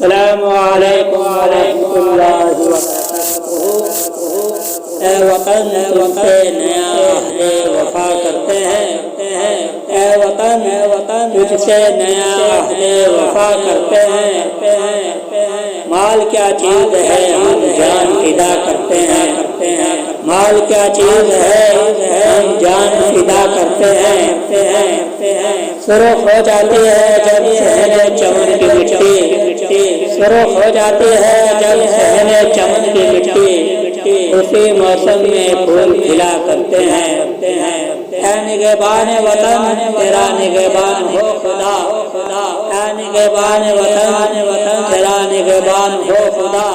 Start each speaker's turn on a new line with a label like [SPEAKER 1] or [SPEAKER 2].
[SPEAKER 1] السلام علیکم ورحمۃ اللہ وبرکاتہ۔ اے وطن تم سے نیا عہد وفا کرتے ہیں، اے وطن تجھ سے نیا عہد وفا کرتے ہیں۔ مال کیا چیز ہے ہم جان فدا کرتے ہیں، مال کیا چیز ہے ہم جان فدا کرتے ہیں۔ سرخ ہو جاتی ہے جب صحن چمن کی مٹی، سرخ ہو جاتی ہے جب صحن چمن کی مٹی، اسی موسم میں پھول کھلا کرتے ہیں۔ اے نگہبان وطن تیرا نگہبان ہو خدا، اے نگہبان وطن تیرا نگہبان ہو خدا۔